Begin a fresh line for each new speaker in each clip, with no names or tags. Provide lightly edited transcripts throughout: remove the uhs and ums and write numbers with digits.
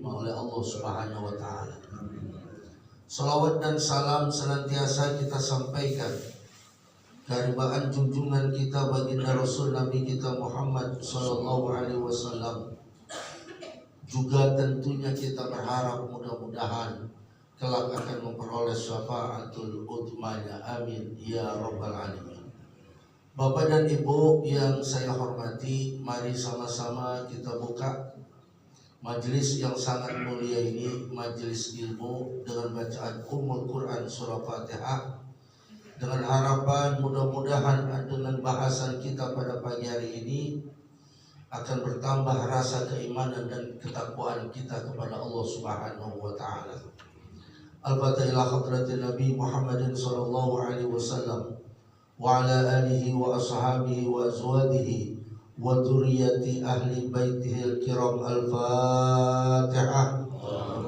diterima oleh Allah Subhanahu wa taala. Salawat dan salam senantiasa kita sampaikan kehadiran junjungan kita baginda Rasul Nabi kita Muhammad sallallahu alaihi wasallam. Juga tentunya kita berharap mudah-mudahan kelak akan memperoleh syafaatul udzmanya. Amin ya rabbal alamin. Bapak dan Ibu yang saya hormati, mari sama-sama kita buka majelis yang sangat mulia ini, majelis ilmu dengan bacaan Ummul Quran surah Fatihah, dengan harapan mudah-mudahan dengan bahasan kita pada pagi hari ini akan bertambah rasa keimanan dan ketakwaan kita kepada Allah Subhanahu wa taala. Al-Fatihah ila hadratin Nabi Muhammadin sallallahu alaihi wasallam wa ala alihi wa ashabihi wa azwajihi wa dzurriyyati ahli baitihi al-kiram. Al-Fatihah.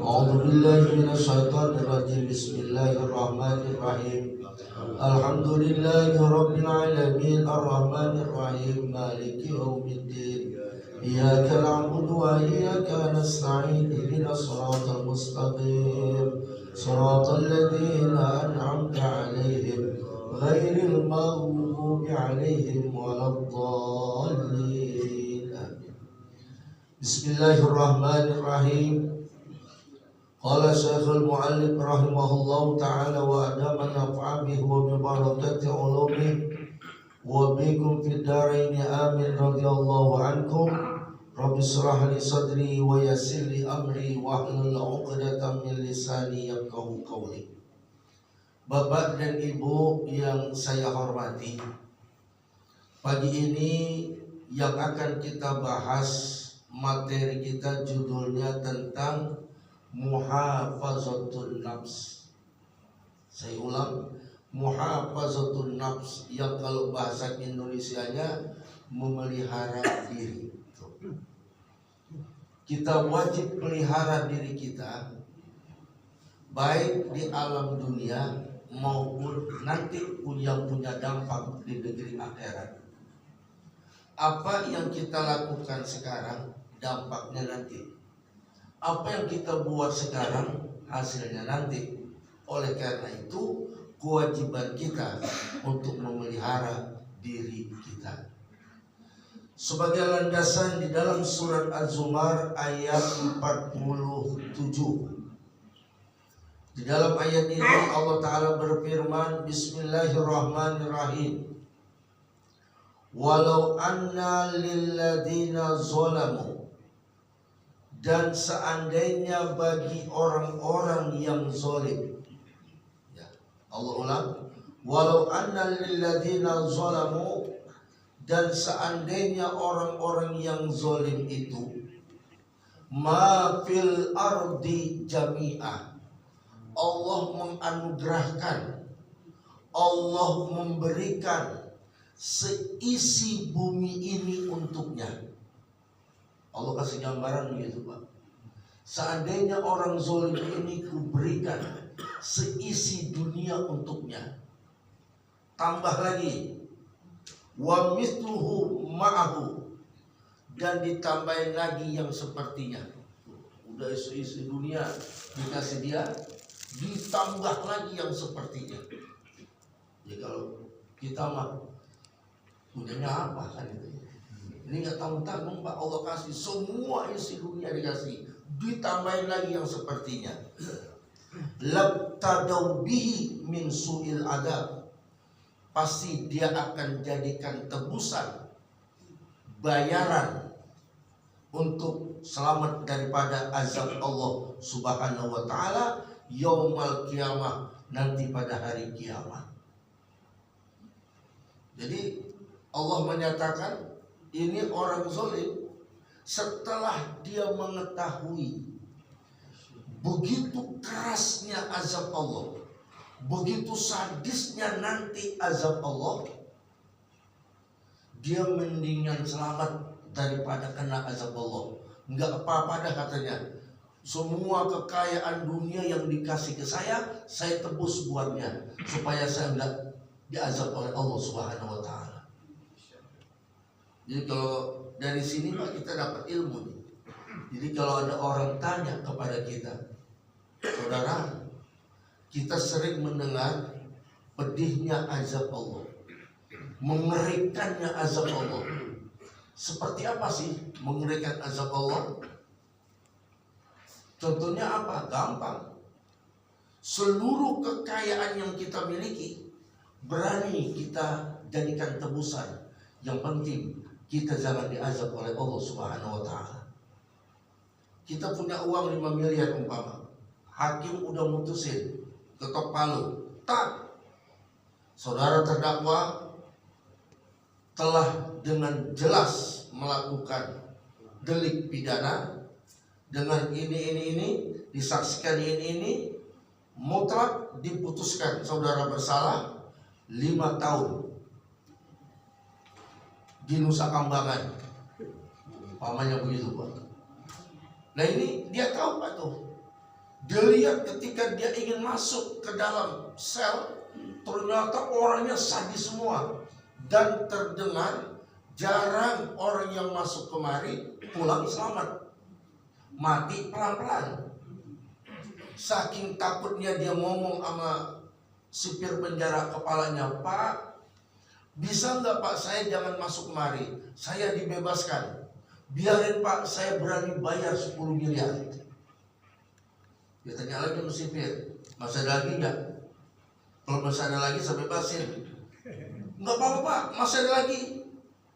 A'udzu billahi minasy syaithanir rajim. Bismillahirrahmanirrahim. Alhamdulillahi rabbil alamin arrahmanir rahim maliki yaumiddin iyyaka na'budu wa iyyaka nasta'in ihdinas siratal mustaqim siratal ladzina an'amta 'alaihim ghairil maghdubi 'alaihim waladdallin. Bismillahirrahmanirrahim. Qala Syekhul Mu'allif rahimahullahu ta'ala wa adama naf'a bihi wa bi barakati ulumihi wa bikum fid dharain amin radhiyallahu ankum. Rabbi shrah li sadri wa yassir li amri wa hlul 'uqdatam min lisani yafqahu qawli. Bapak dan Ibu yang saya hormati, pagi ini yang akan kita bahas, materi kita judulnya tentang muhafazatun nafs. Saya ulang, muhafazatun nafs, yang kalau bahasa Indonesianya memelihara diri. Kita wajib pelihara diri kita, baik di alam dunia maupun nanti yang punya dampak di negeri akhirat. Apa yang kita lakukan sekarang, dampaknya nanti. Apa yang kita buat sekarang, hasilnya nanti. Oleh karena itu, kewajiban kita untuk memelihara diri kita. Sebagai landasan di dalam surat Az-Zumar ayat 47. Di dalam ayat ini Allah Ta'ala berfirman, Bismillahirrahmanirrahim. Walau anna lilladzina zolamu, dan seandainya bagi orang-orang yang zalim. Ya, Allah ulang. Walau anna lilladzina zalamu, dan seandainya orang-orang yang zalim itu, ma fil ardi jami'ah, Allah menganugerahkan, Allah memberikan seisi bumi ini untuknya. Allah kasih gambaran begitu, Pak. Seandainya orang zalim ini kuberikan seisi dunia untuknya, tambah lagi wa mithluhu ma'ahu, dan ditambahin lagi yang sepertinya. Udah seisi dunia dikasih dia, ditambah lagi yang sepertinya. Ya kalau kita mah punyanya apa kan itu? Ini nggak tanggung-tanggung, Pak. Allah kasih semua isi dunia, dikasih, ditambahin lagi yang sepertinya. Labtadau bihi min su'il adab, pasti dia akan jadikan tebusan, bayaran untuk selamat daripada azab Allah Subhanahu wa taala yaumal qiyamah, nanti pada hari kiamat. Jadi Allah menyatakan ini orang zalim setelah dia mengetahui begitu kerasnya azab Allah, begitu sadisnya nanti azab Allah, dia mendingan selamat daripada kena azab Allah. Enggak apa-apa dah katanya, semua kekayaan dunia yang dikasih ke saya tebus buatnya, supaya saya enggak diazab oleh Allah Subhanahu wa taala. Jadi kalau dari sini Pak kita dapat ilmu nih. Jadi kalau ada orang tanya kepada kita, saudara, kita sering mendengar pedihnya azab Allah, mengerikannya azab Allah. Seperti apa sih mengerikan azab Allah? Contohnya apa? Gampang. Seluruh kekayaan yang kita miliki berani kita jadikan tebusan. Yang penting kita jangan diazab oleh Allah Subhanahu wa ta'ala. Kita punya uang 5 miliar umpama, hakim udah mutusin, ketok palu, tak, saudara terdakwa telah dengan jelas melakukan delik pidana dengan ini disaksikan ini mutlak diputuskan saudara bersalah 5 tahun di Nusa Kambangan, pamannya begitu Pak. Nah ini dia tahu Pak tuh, dia lihat ketika dia ingin masuk ke dalam sel, ternyata orangnya sadis semua. Dan terdengar jarang orang yang masuk kemari pulang selamat, mati pelan-pelan. Saking takutnya dia ngomong sama sipir penjara kepalanya, Pak, bisa nggak Pak saya jangan masuk kemari, saya dibebaskan. Biarin Pak, saya berani bayar 10 miliar. Dia tanya lagi sama sipir, masih ada lagi enggak? Kalau masih ada lagi saya bebasin. Enggak apa-apa Pak, masih ada lagi.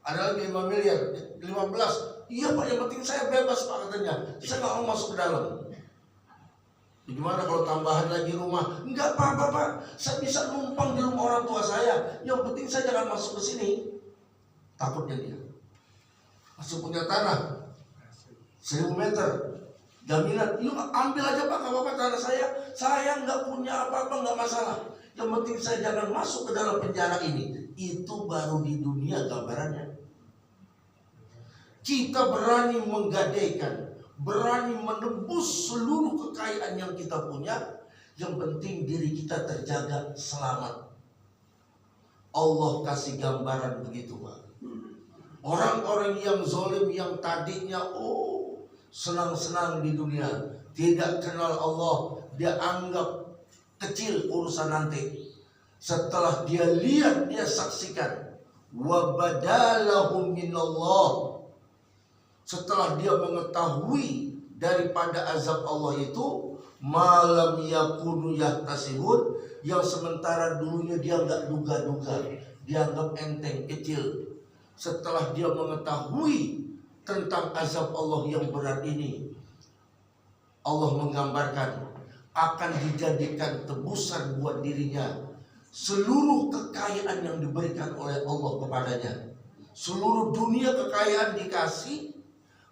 Ada lagi 5 miliar, 15. Iya Pak, yang penting saya bebas Pak katanya. Saya nggak mau masuk ke dalam. Gimana kalau tambahan lagi rumah? Enggak apa-apa Pak, saya bisa numpang di rumah orang tua saya. Yang penting saya jangan masuk ke sini. Takutnya dia. Masih punya tanah 1000 meter, jaminan, yuk ambil aja Pak, gak apa-apa tanah saya nggak punya apa-apa, nggak masalah. Yang penting saya jangan masuk ke dalam penjara ini. Itu baru di dunia gambarannya. Kita berani menggadaikan, berani menebus seluruh kekayaan yang kita punya. Yang penting diri kita terjaga selamat. Allah kasih gambaran begitu Pak. Orang-orang yang zalim yang tadinya senang-senang di dunia, tidak kenal Allah, dia anggap kecil urusan nanti. Setelah dia lihat, dia saksikan, wa badalahum minallah. Setelah dia mengetahui daripada azab Allah itu, malam yakunu yahtasibun, yang sementara dulunya dia enggak duga-duga, dia anggap enteng kecil. Setelah dia mengetahui tentang azab Allah yang berat ini, Allah menggambarkan akan dijadikan tebusan buat dirinya seluruh kekayaan yang diberikan oleh Allah kepadanya. Seluruh dunia kekayaan dikasih,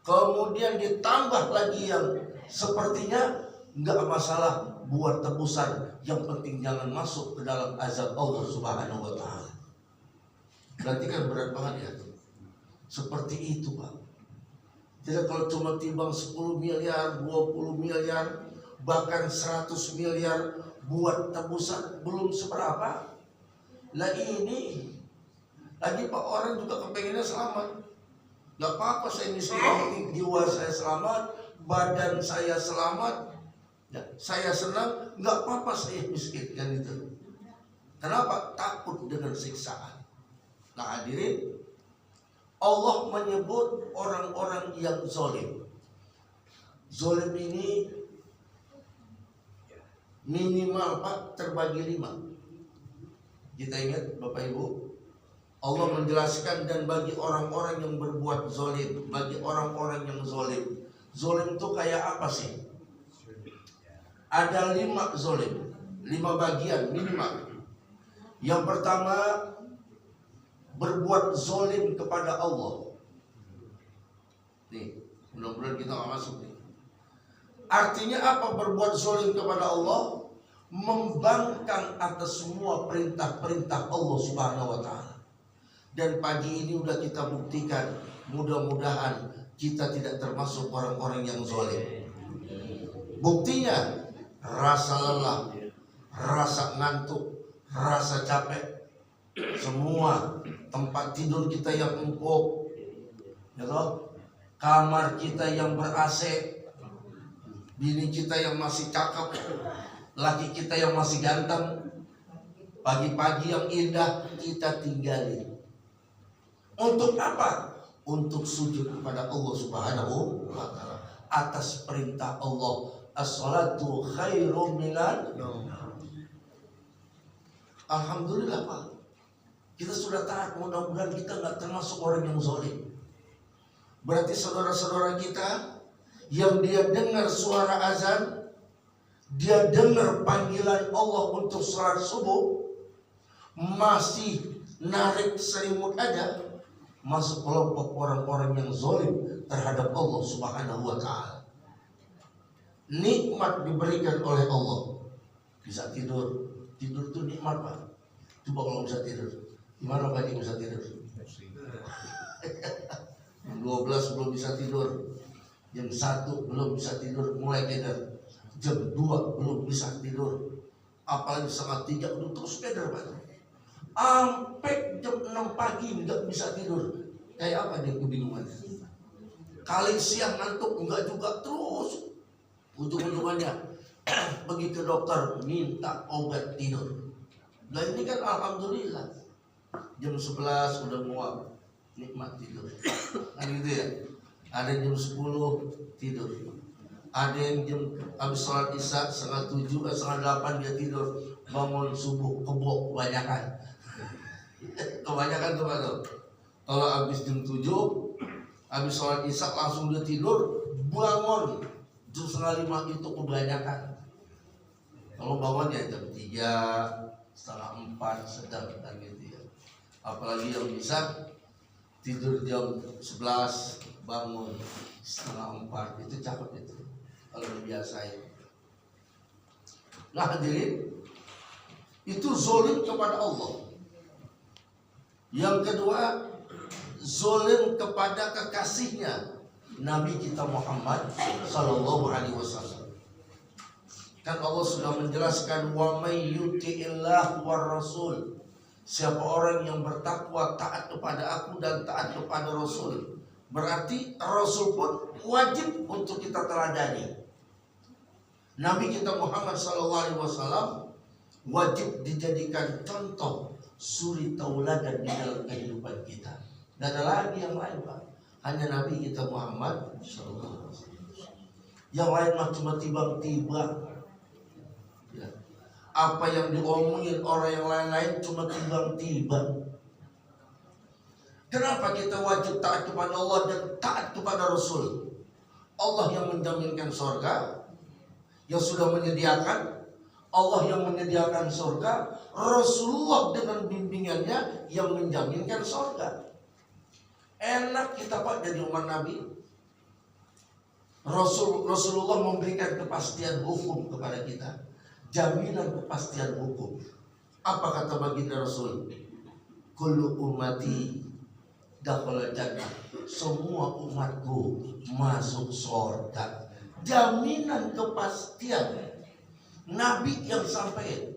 kemudian ditambah lagi yang sepertinya nggak masalah buat tebusan. Yang penting jangan masuk ke dalam azab Allah Subhanahu wa ta'ala. Berarti kan berat banget ya. Seperti itu Pak. Tidak kalau cuma timbang 10 miliar, 20 miliar, bahkan 100 miliar buat tebusan belum seberapa. Lah ini lagi Pak, orang juga kepengennya selamat. Gak apa-apa saya miskin, penting jiwa saya selamat, badan saya selamat, ya, saya senang, gak apa-apa saya miskin kan itu. Kenapa? Takut dengan siksaan. Nah hadirin, Allah menyebut orang-orang yang zalim. Zalim ini minimal Pak terbagi 5. Kita ingat Bapak Ibu, Allah menjelaskan, dan bagi orang-orang yang berbuat zalim, bagi orang-orang yang zalim. Zalim itu kayak apa sih? Ada 5 zalim, 5 bagian minimal. Yang pertama, berbuat zalim kepada Allah. Nih, mudah-mudahan kita nggak masuk nih. Artinya apa berbuat zalim kepada Allah? Membangkang atas semua perintah-perintah Allah Subhanahu wa ta'ala. Dan pagi ini udah kita buktikan, mudah-mudahan kita tidak termasuk orang-orang yang zalim. Buktinya rasa lelah, rasa ngantuk, rasa capek, semua tempat tidur kita yang empuk, ya toh? kamar kita yang ber-AC, bini kita yang masih cakep, laki kita yang masih ganteng, pagi-pagi yang indah kita tinggalin. Untuk apa? Untuk sujud kepada Allah Subhanahu wa ta'ala atas perintah Allah, as-salatu khairum minan naum. Alhamdulillah Pak, kita sudah taat. Mudah-mudahan kita nggak termasuk orang yang zalim. Berarti saudara-saudara kita yang dia dengar suara azan, dia dengar panggilan Allah untuk salat subuh, masih narik selimut aja, masuk kelompok orang-orang yang zalim terhadap Allah Subhanahu wa ta'ala. Nikmat diberikan oleh Allah, bisa tidur. Tidur itu nikmat Pak. Coba kalau bisa tidur, gimana Pak bisa tidur? Jam 12 belum bisa tidur, jam 1 belum bisa tidur, mulai keder. Jam 2 belum bisa tidur, apalagi setengah 3 udah terus keder Pak. Sampai jam 6 pagi nggak bisa tidur. Kayak apa dia kebingungannya? Kali siang ngantuk enggak juga, terus ujung-ujungannya pergi ke dokter minta obat tidur. Nah ini kan alhamdulillah jam 11 udah muak, nikmat tidur. Kan gitu ya. Ada jam 10 tidur, ada yang jam habis sholat isya setengah 7, setengah 8 dia tidur. Bangun subuh kebok kebanyakan. Kebanyakan tuh Pak tuh. Kalau habis jam 7 habis sholat isya langsung dia tidur, bangun jam setengah 5 itu kebanyakan. Kalau bangunnya jam 3, setengah 4 sedang kan gitu ya. Apalagi yang bisa tidur jam 11 bangun setengah 4, itu cakep itu kalau dibiasain. Nah hadirin, itu zalim kepada Allah. Yang kedua, zalim kepada kekasihnya Nabi kita Muhammad sallallahu alaihi wasallam. Kan Allah sudah menjelaskan, wa may yuti'illah war rasul. Siapa orang yang bertakwa, taat kepada aku dan taat kepada Rasul. Berarti Rasul pun wajib untuk kita teladani. Nabi kita Muhammad SAW wajib dijadikan contoh, suri tauladan di dalam kehidupan kita. Tidak ada lagi yang lain Pak, hanya Nabi kita Muhammad SAW. Yang lain mah cuma timbang-timbang. Ya. Apa yang diomongin orang yang lain-lain cuma timbang-timbang. Kenapa kita wajib taat kepada Allah dan taat kepada Rasul? Allah yang menjaminkan surga, yang sudah menyediakan, Allah yang menyediakan surga, Rasulullah dengan bimbingannya yang menjaminkan surga. Enak kita Pak jadi umat Nabi. Rasulullah memberikan kepastian hukum kepada kita, jaminan kepastian hukum. Apa kata baginda Rasul? Kullu ummati dakhala jannah. Semua umatku masuk surga. Jaminan kepastian. Nabi yang sampaikan.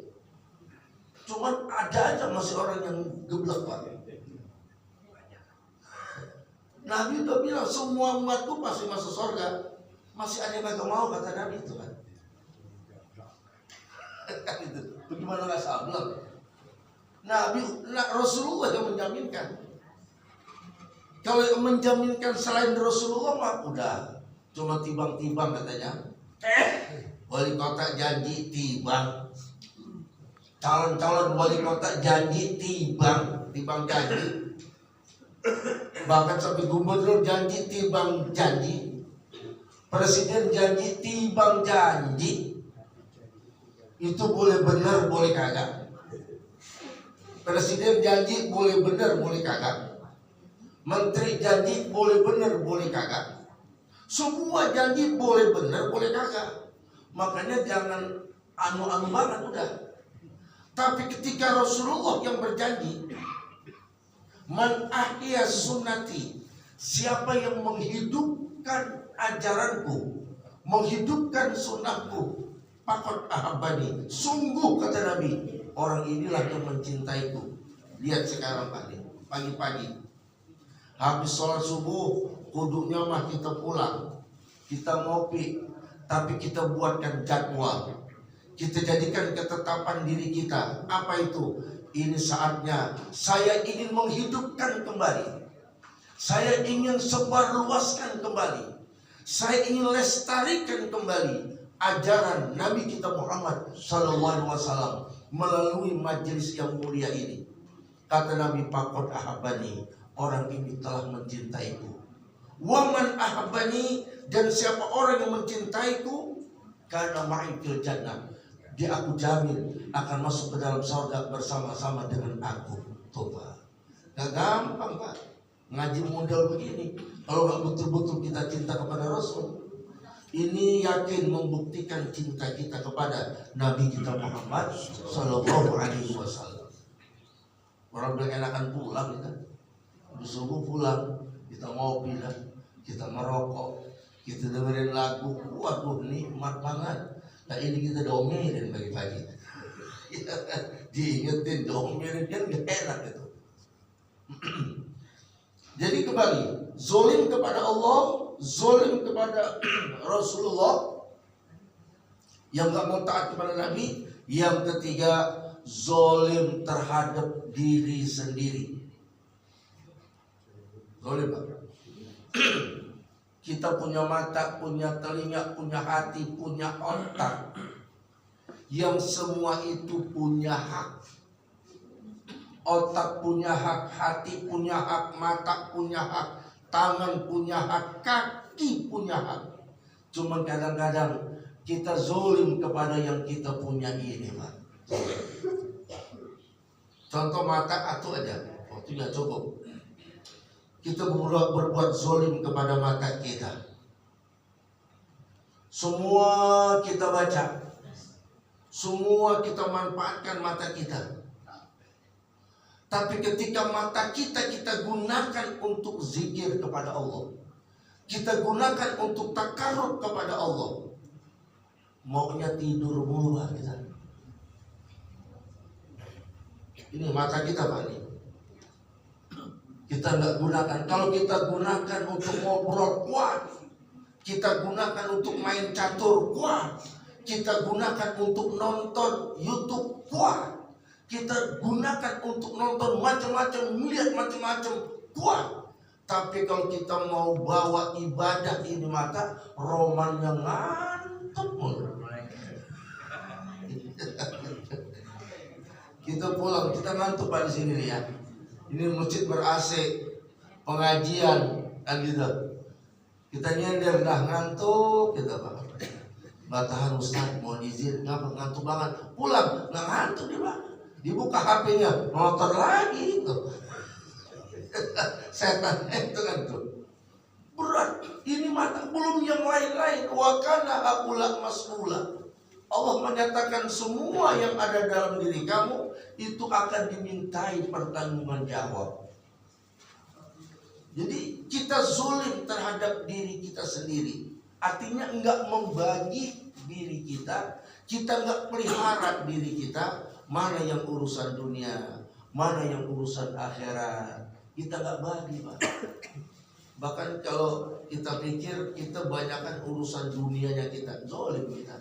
Cuman ada aja masih orang yang geblek Pak. Nabi udah bilang semua umatku pasti masuk surga. Masih ada yang gak mau, kata Nabi itu kan. Bagaimana gak sableng? Rasulullah yang menjaminkan. Kalau yang menjaminkan selain Rasulullah mah udah cuma timbang-timbang katanya. Wali kota janji timbang, calon-calon wali kota janji timbang janji. Bahkan sampai gubernur janji timbang janji, presiden janji timbang janji. Itu boleh benar boleh kagak. Presiden janji boleh benar boleh kagak. Menteri janji boleh benar boleh kagak. Semua janji boleh benar boleh kagak. Makanya jangan anu-anu banget udah. Tapi ketika Rasulullah yang berjanji, man ahya sunnati, siapa yang menghidupkan ajaranku, menghidupkan sunnahku, faqad ahabbani, sungguh kata Nabi, orang inilah yang mencintaiku. Lihat sekarang pagi-pagi habis sholat subuh kudunya mah kita pulang, kita ngopi, tapi kita buatkan jadwal. Kita jadikan ketetapan diri kita. Apa itu? Ini saatnya saya ingin menghidupkan kembali. Saya ingin sebarluaskan kembali. Saya ingin lestarikan kembali ajaran Nabi kita Muhammad SAW melalui majelis yang mulia ini. Kata Nabi, Faqad ahabbani, orang ini telah mencintaiku. Waman ahabbani, dan siapa orang yang mencintaiku, kana ma'i fil jannah, dia aku jamin akan masuk ke dalam surga bersama-sama dengan aku. Coba, gak gampang Pak ngaji model begini kalau gak betul-betul kita cinta kepada Rasul. Ini yakin membuktikan cinta kita kepada Nabi kita Muhammad Sallallahu Alaihi Wasallam. Orang bilang enakan pulang kita, habis subuh pulang, kita ngopi lah, kita merokok, kita dengerin lagu, waduh nikmat banget. Nah ini kita domelin pagi-pagi, diingetin domelin kan gak enak itu. Jadi kembali, zolim kepada Allah, zolim kepada Rasulullah, yang gak mau taat kepada Nabi. Yang ketiga, zolim terhadap diri sendiri. Zolim Pak. Kita punya mata, punya telinga, punya hati, punya otak, yang semua itu punya hak. Otak punya hak, hati punya hak, mata punya hak, tangan punya hak, kaki punya hak. Cuma kadang-kadang kita zolim kepada yang kita punya ini Pak. Contoh mata atau aja, waktu gak cukup. Kita berbuat zolim kepada mata kita. Semua kita baca, semua kita manfaatkan mata kita. Tapi ketika mata kita gunakan untuk zikir kepada Allah, kita gunakan untuk takarrub kepada Allah, maunya tidur mulu kita. Ini mata kita Pak nih. Kita nggak gunakan. Kalau kita gunakan untuk ngobrol, kuat. Kita gunakan untuk main catur, kuat. Kita gunakan untuk nonton YouTube, kuat. Kita gunakan untuk nonton macam-macam, melihat macam-macam, kuat. Tapi kalau kita mau bawa ibadah ini mata, romannya ngantuk mulu. Kita pulang, kita ngantuk Pak di sini nih ya. Ini masjid ber-AC, pengajian kan gitu. Kita nyender dah ngantuk kita Pak. Batahan Ustaz mau izin, ngantuk banget. Pulang nggak ngantuk dia Pak. Dibuka HP-nya, motor lagi itu. Setan itu kan tuh. Berat. Ini mata belum yang lain-lain. Wa kana aqula mas'ula. Allah menyatakan semua yang ada dalam diri kamu itu akan dimintai pertanggungan jawab. Jadi kita zulim terhadap diri kita sendiri. Artinya enggak membagi diri kita enggak pelihara diri kita. Mana yang urusan dunia, mana yang urusan akhirat, kita enggak bagi Pak. Bahkan kalau kita pikir kita banyakkan urusan dunianya kita, zulim kita.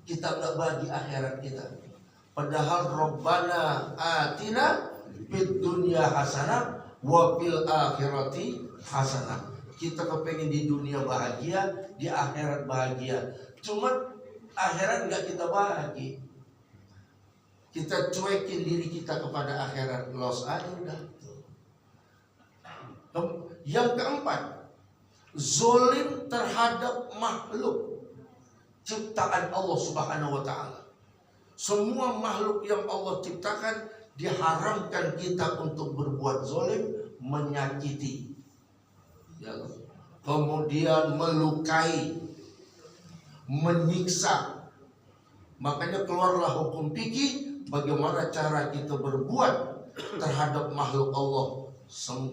Kita enggak bagi akhirat kita. Padahal Rabbana atina fid dunya hasanah wa fil akhirati hasanah. Kita kepengen di dunia bahagia, di akhirat bahagia. Cuma akhirat enggak kita bagi. Kita cuekin diri kita kepada akhirat, loss aja udah. Yang keempat, zolim terhadap makhluk ciptaan Allah Subhanahu wa ta'ala. Semua makhluk yang Allah ciptakan diharamkan kita untuk berbuat zolim, menyakiti, ya, kemudian melukai, menyiksa. Makanya keluarlah hukum fikih bagaimana cara kita berbuat terhadap makhluk Allah.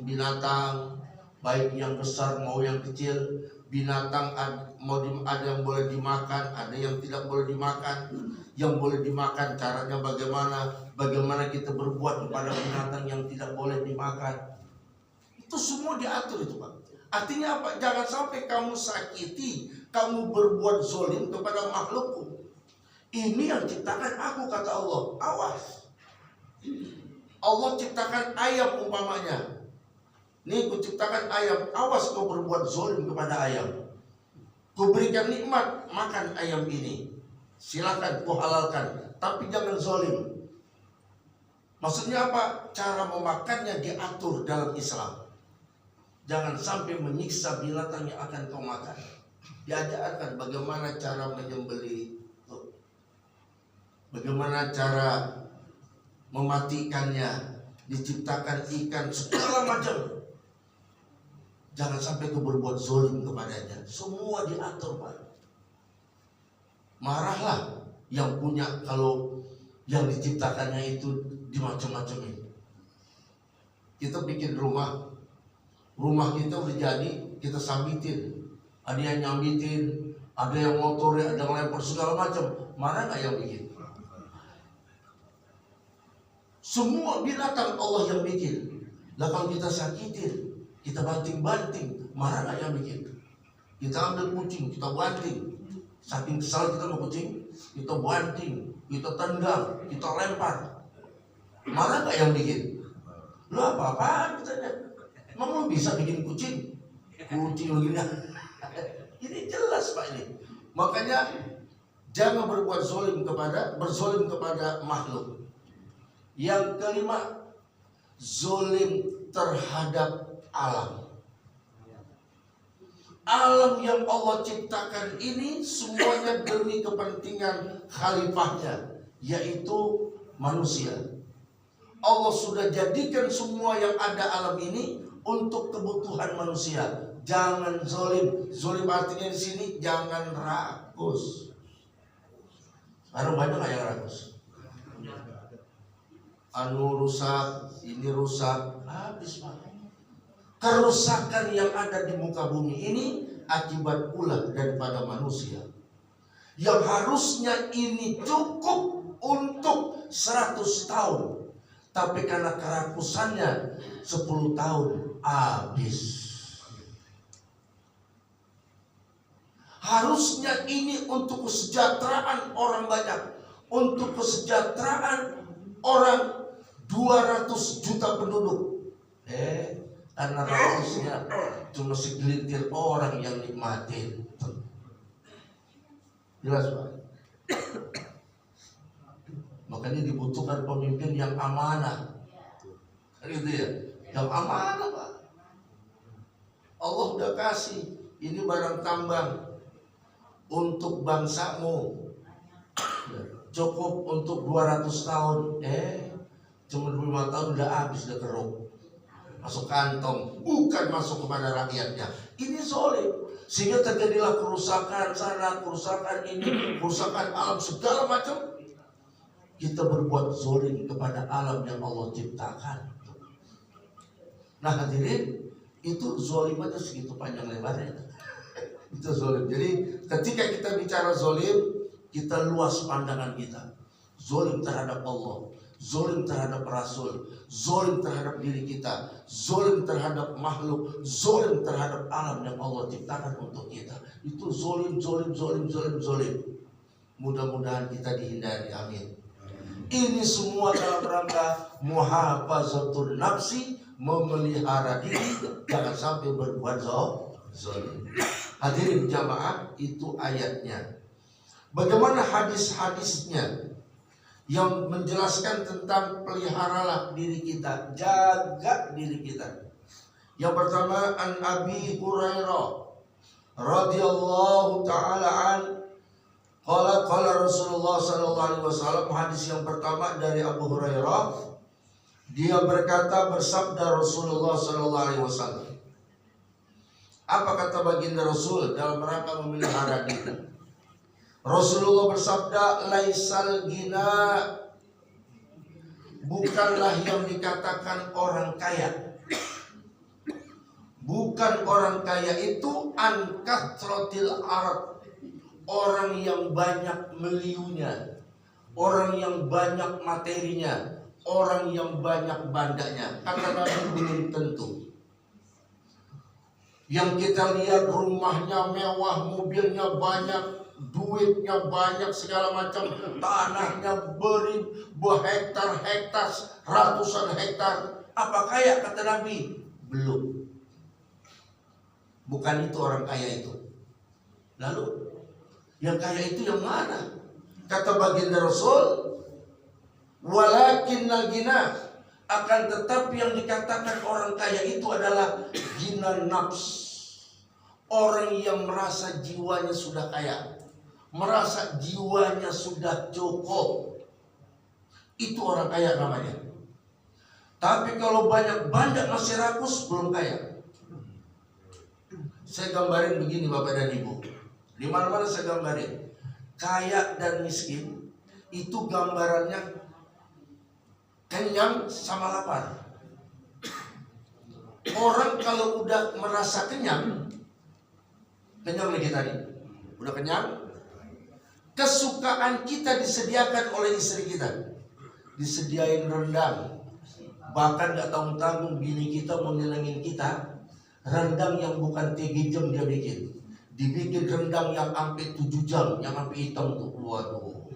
Binatang, baik yang besar mau yang kecil. Binatang ada yang boleh dimakan, ada yang tidak boleh dimakan. Yang boleh dimakan caranya bagaimana, bagaimana kita berbuat kepada binatang yang tidak boleh dimakan. Itu semua diatur itu Pak. Artinya apa? Jangan sampai kamu sakiti, kamu berbuat zolim kepada makhlukku. Ini yang ciptakan aku, kata Allah. Awas. Allah ciptakan ayam umpamanya. Nih, ku ciptakan ayam. Awas kau berbuat zolim kepada ayam. Ku berikan nikmat, makan ayam ini. Silakan ku halalkan, tapi jangan zolim. Maksudnya apa? Cara memakannya diatur dalam Islam. Jangan sampai menyiksa binatang yang akan kau makan. Diajarkan bagaimana cara menyembelih, bagaimana cara mematikannya, diciptakan ikan segala macam. Jangan sampai kau berbuat zolim kepadanya. Semua diatur, Pak. Marahlah yang punya kalau yang diciptakannya itu dimacam-macamin. Kita bikin rumah kita udah jadi, kita sambitin. Ada yang nyambitin, ada yang motor, ada yang lempar segala macam. Mana nggak yang bikin? Semua binatang Allah yang bikin. Lah kalau kita sakitin, kita banting-banting, mana nggak yang bikin? Kita ambil kucing, kita banting. Saking kesal kita sama kucing, kita banting, kita tendang, kita lempar. Mana nggak yang bikin? Lo apa-apaan katanya? Emang lo bisa bikin kucing? Kucing begini. Ini jelas, Pak, ini. Makanya jangan berbuat berzolim kepada makhluk. Yang kelima, zolim terhadap alam. Alam yang Allah ciptakan ini semuanya demi kepentingan khalifahnya, yaitu manusia. Allah sudah jadikan semua yang ada alam ini untuk kebutuhan manusia. Jangan zolim. Zolim artinya di sini jangan rakus. Sekarang banyak nggak yang rakus? Anu rusak, ini rusak, habis, Pak. Kerusakan yang ada di muka bumi ini akibat ulah daripada manusia. Yang harusnya ini cukup untuk 100 tahun. Tapi karena kerakusannya 10 tahun habis. Harusnya ini untuk kesejahteraan orang banyak, untuk kesejahteraan orang 200 juta penduduk. Karena harusnya cuma segelintir orang yang nikmatin. Jelas, Pak? Makanya dibutuhkan pemimpin yang amanah. Gitu ya, yang amanah, Pak. Allah udah kasih ini barang tambang untuk bangsamu, cukup untuk 200 tahun. Cuma 5 tahun udah habis, udah keruk, masuk kantong, bukan masuk kepada rakyatnya. Ini zolim, sehingga terjadilah kerusakan sana, kerusakan ini, kerusakan alam segala macam. Kita berbuat zolim kepada alam yang Allah ciptakan. Nah, hadirin, itu zolim aja segitu panjang lebarnya. Itu zolim. Jadi ketika kita bicara zolim, kita luas pandangan kita. Zolim terhadap Allah, zolim terhadap Rasul, zolim terhadap diri kita, zolim terhadap makhluk, zolim terhadap alam yang Allah ciptakan untuk kita. Itu zolim. Mudah-mudahan kita dihindari, amin. Ini semua dalam rangka muhafazatul nafsi, memelihara diri jangan sampai berbuat zalim. Hadirin jamaah, itu ayatnya. Bagaimana hadis-hadisnya yang menjelaskan tentang peliharalah diri kita, jaga diri kita. Yang pertama, an Abi Hurairah radhiyallahu taala an qala Rasulullah sallallahu alaihi wasallam. Hadis yang pertama dari Abu Hurairah, dia berkata, bersabda Rasulullah sallallahu alaihi wasallam. Apa kata baginda Rasul dalam rangka memelihara diri? Rasulullah bersabda, laisal gina, bukanlah yang dikatakan orang kaya. Bukan orang kaya itu an kathratil arad, orang yang banyak meliunya, orang yang banyak materinya, orang yang banyak bandanya. Kata Nabi, belum tentu. Yang kita lihat rumahnya mewah, mobilnya banyak, duitnya banyak, segala macam, tanahnya berhektar-hektar, ratusan hektar. Apa kaya kata Nabi? Belum. Bukan itu orang kaya itu. Lalu yang kaya itu yang mana? Kata baginda Rasul, walakinnal ghina, akan tetapi yang dikatakan orang kaya itu adalah ghina nafs. Orang yang merasa jiwanya sudah kaya, merasa jiwanya sudah cukup, itu orang kaya namanya. Tapi kalau banyak bandar masih rakus, belum kaya. Saya gambarin begini Bapak dan Ibu, di mana-mana saya gambarin, kaya dan miskin itu gambarannya kenyang sama lapar. Orang kalau udah merasa kenyang lagi tadi, udah kenyang, kesukaan kita disediakan oleh istri kita, disediain rendang, bahkan gak tanggung-tanggung bini kita mau nyenengin kita, rendang yang bukan 3 jam dia dibikin rendang yang sampai 7 jam, yang sampai hitam tuh, waduh.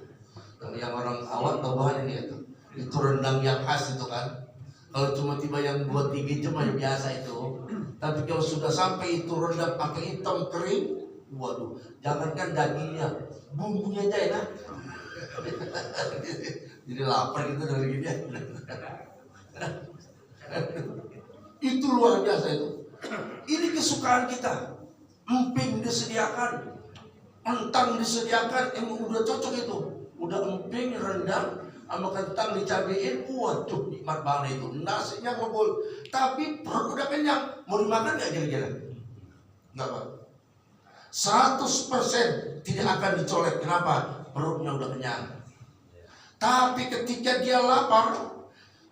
Yang orang awam tahu bahan ini itu rendang yang khas itu kan. Kalau cuma tiba yang 2-3 jam aja biasa itu. Tapi kalau sudah sampai itu rendang pakai hitam kering, waduh, jangankan dagingnya, bumbunya aja enak. Jadi lapar gitu dari gini. Itu luar biasa itu. Ini kesukaan kita. Emping disediakan, entang disediakan, emang udah cocok itu. Udah emping, rendang, sama kentang dicabein, waduh nikmat banget itu. Nasinya ngebul, tapi perut udah kenyang. Mau dimakan gak kira-kira? Enggak Pak. 100% tidak akan dicolek. Kenapa? Perutnya udah kenyang. Tapi ketika dia lapar,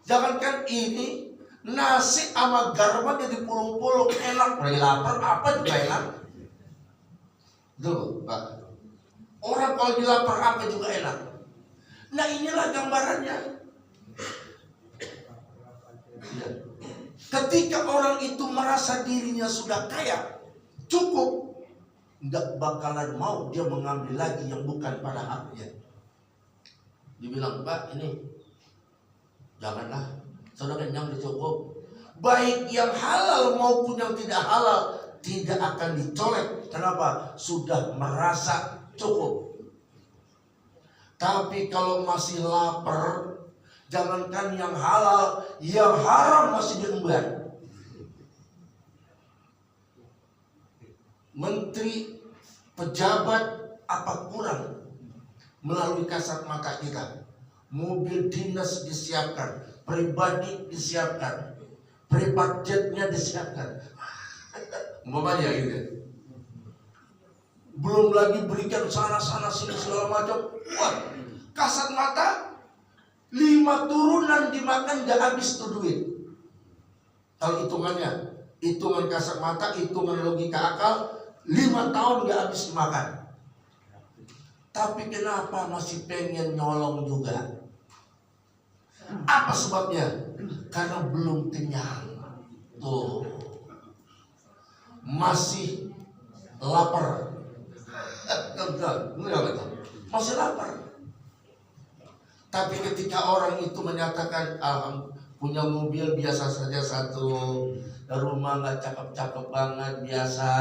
jangankan ini, nasi sama garam jadi pulung-pulung enak. Lagi lapar apa juga enak. Tuh Pak, orang kalau dilapar apa juga enak. Nah inilah gambarannya. Ya. Ketika orang itu merasa dirinya sudah kaya, cukup, nggak bakalan mau dia mengambil lagi yang bukan pada haknya. Dibilang, Pak ini janganlah, sudah kenyang cukup. Baik yang halal maupun yang tidak halal tidak akan dicolek. Kenapa? Sudah merasa cukup. Tapi kalau masih lapar, jangankan yang halal, yang haram masih diemban. Menteri, pejabat, apa kurang melalui kasat mata kita. Mobil dinas disiapkan, pribadi disiapkan, private jetnya disiapkan. Umpamanya gitu. Belum lagi berikan sana-sana sini segala macam. Wah, kasat mata 5 turunan dimakan gak habis tuh duit. Kalau hitungannya, hitungan kasat mata, hitungan logika akal, 5 tahun gak habis dimakan. Tapi kenapa masih pengen nyolong juga? Apa sebabnya? Karena belum kenyang. Tuh, masih lapar. Masih lapar. Tapi ketika orang itu menyatakan punya mobil biasa saja satu, rumah nggak cakep-cakep banget, biasa,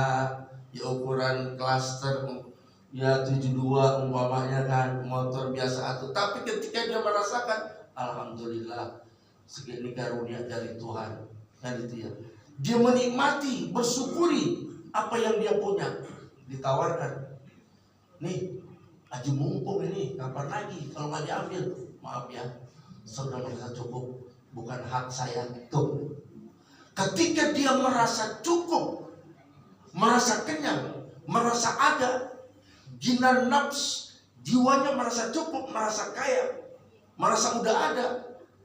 ya ukuran klaster ya 72 umpamanya kan, motor biasa satu. Tapi ketika dia merasakan, alhamdulillah segini karunia dari Tuhan, kan itu ya. Dia menikmati, bersyukuri apa yang dia punya, ditawarkan. Nih, aji mumpung ini, kapan lagi kalau nggak diambil? Maaf ya, sudah merasa cukup, bukan hak saya. Tuh, ketika dia merasa cukup, merasa kenyang, merasa ada, ghina nafs, jiwanya merasa cukup, merasa kaya, merasa udah ada,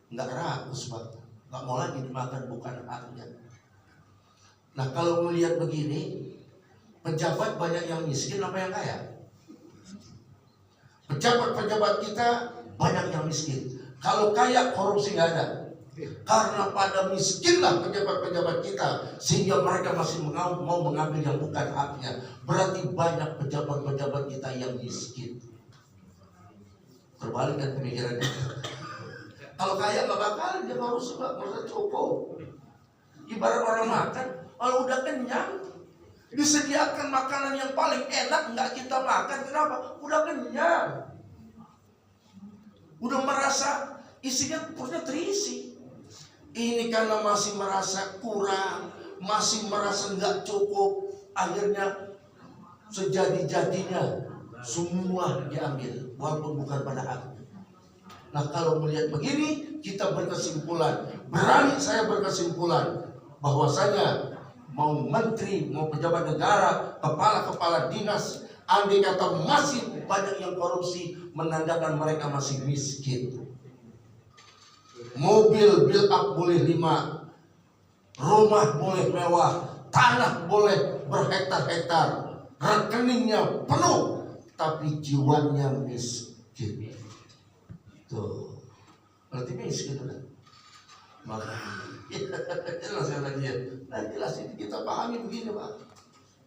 nggak rakus Pak, nggak mau lagi dimakan bukan haknya. Nah kalau melihat begini, pejabat banyak yang miskin apa yang kaya? Pejabat-pejabat kita banyak yang miskin. Kalau kaya korupsi nggak ada. Karena pada miskinlah pejabat-pejabat kita, sehingga mereka masih mau mengambil yang bukan haknya. Berarti banyak pejabat-pejabat kita yang miskin. Terbalik kan pemikirannya. Kalau kaya nggak bakalan dia mau suka, merasa cukup. Ibarat orang makan, kalau udah kenyang, disediakan makanan yang paling enak, nggak kita makan. Kenapa? Udah kenyang, udah merasa isinya perutnya terisi. Ini karena masih merasa kurang, masih merasa nggak cukup, akhirnya sejadi-jadinya semua diambil, walaupun bukan pada haknya. Nah, kalau melihat begini, kita berkesimpulan, berani saya berkesimpulan, bahwasanya mau menteri, mau pejabat negara, kepala-kepala dinas, andai kata masih banyak yang korupsi, menandakan mereka masih miskin. Mobil build up boleh 5, rumah boleh mewah, tanah boleh berhektar-hektar, rekeningnya penuh, tapi jiwanya miskin. Tuh, berarti miskin udah. Maka jelas lagi ya. Nah, jelas ini kita pahami begini, Pak.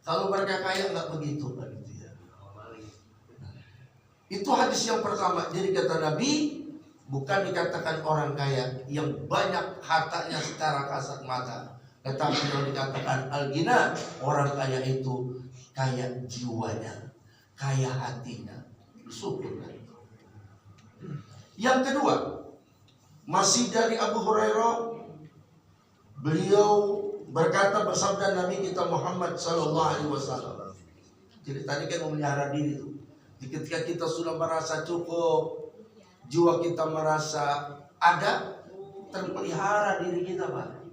Kalau mereka kaya nggak begitu, Pak. Itu hadis yang pertama. Jadi kata Nabi, bukan dikatakan orang kaya yang banyak hartanya secara kasat mata, tetapi yang dikatakan al-ghina, orang kaya itu kaya jiwanya, kaya hatinya. Syukur. Yang kedua, masih dari Abu Hurairah, beliau berkata, bersabda Nabi kita Muhammad sallallahu alaihi wasallam. Jadi tadi kan memelihara diri itu. Ketika kita sudah merasa cukup, jiwa kita merasa ada, terpelihara diri kita, Pak.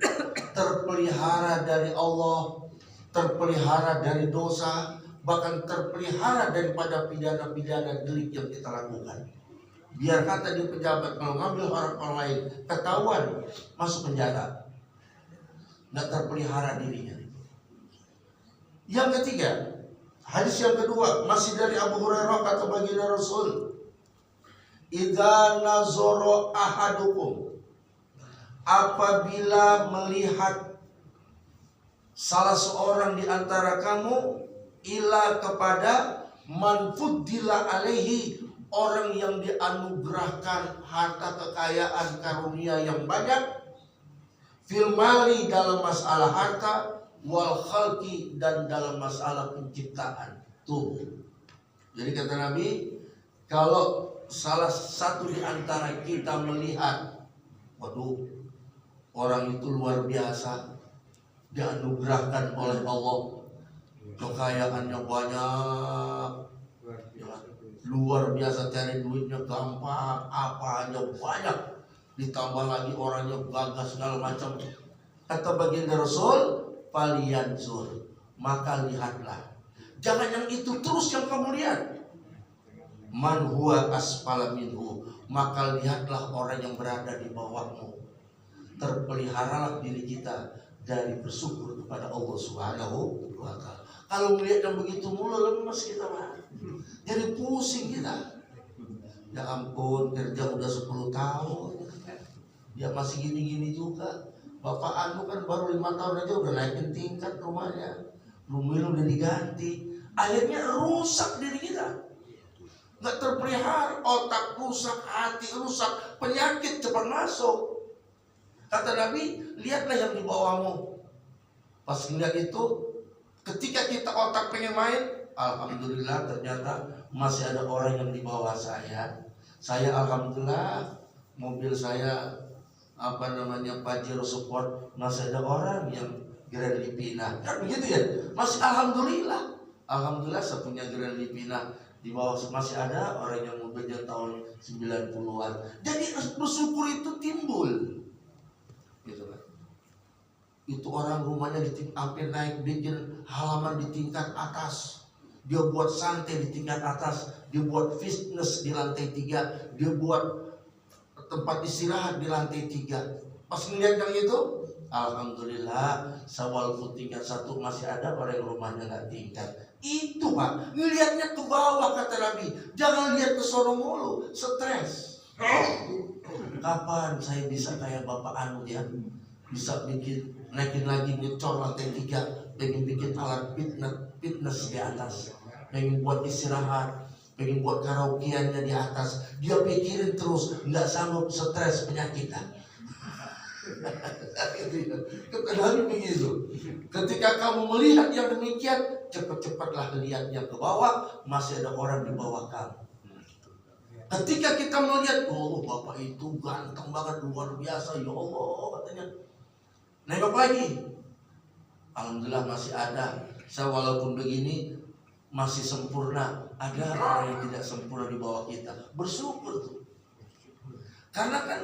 Terpelihara dari Allah, terpelihara dari dosa, bahkan terpelihara daripada pidana-pidana delik yang kita lakukan. Biar kata di pejabat, kalau ngambil orang lain ketahuan, masuk penjara, nggak terpelihara dirinya. Yang ketiga, hadis yang kedua, masih dari Abu Hurairah, kata baginda Rasul, idza nazara ahadukum, apabila melihat salah seorang di antara kamu, ila kepada man fuddila alaihi, orang yang dianugerahkan harta kekayaan karunia yang banyak, fil mali dalam masalah harta, wal khalqi dan dalam masalah penciptaan. Tuh. Jadi kata Nabi, kalau salah satu di antara kita melihat, waduh, orang itu luar biasa, dianugerahkan oleh Allah, kekayaannya banyak, ya, luar biasa, cari duitnya gampang, apa aja banyak, ditambah lagi orangnya gagah segala macam. Kata baginda Rasul, falyanzur, maka lihatlah, jangan yang itu terus yang kamu lihat. Man huwa asfala minhu, maka lihatlah orang yang berada di bawahmu. Terpeliharalah diri kita dari bersyukur kepada Allah Subhanahu wa ta'ala. Kalau melihat yang begitu mulu, lemas kita, Pak. Jadi pusing kita. Ya ampun, kerja udah 10 tahun, dia masih gini-gini juga. Bapak anu kan baru 5 tahun aja udah naikin tingkat rumahnya, rumahnya udah diganti. Akhirnya rusak diri kita, nggak terpelihara, otak rusak, hati rusak, penyakit cepat masuk. Kata Nabi, lihatlah yang di bawahmu. Pas ngeliat itu, ketika kita otak pengen main, alhamdulillah ternyata masih ada orang yang di bawah saya. Saya alhamdulillah mobil saya Pajero Sport, masih ada orang yang Grand Lipina. Kan begitu ya? Masih alhamdulillah. Alhamdulillah saya punya Grand Lipina. Di bawah masih ada orang yang mobilnya tahun 90-an. Jadi bersyukur itu timbul. Gitu kan. Itu orang rumahnya hampir naik, bikin halaman di tingkat atas. Dia buat santai di tingkat atas, dia buat fitness di lantai 3, dia buat tempat istirahat di lantai 3. Pas ngeliat yang itu, alhamdulillah, walaupun tingkat 1 masih ada orang yang rumahnya nggak tingkat. Itu Pak, ngeliatnya ke bawah kata Nabi. Jangan lihat ke sono mulu, stres. Kapan saya bisa kayak Bapak Anu ya? Bisa bikin naikin lagi ngecor lantai 3, pengen bikin alat fitness di atas, pengen buat istirahat, pengen buat karaokeannya di atas. Dia pikirin terus, nggak sanggup, stres, penyakit. Kadang begitu. Ketika kamu melihat yang demikian, cepat-cepatlah lihat yang ke bawah, masih ada orang di bawah kamu. Ketika kita melihat, oh Bapak itu ganteng banget, luar biasa, ya Allah katanya. Nengok lagi, alhamdulillah masih ada. Saya walaupun begini masih sempurna. Ada orang yang tidak sempurna di bawah kita. Bersyukur tuh. Karena kan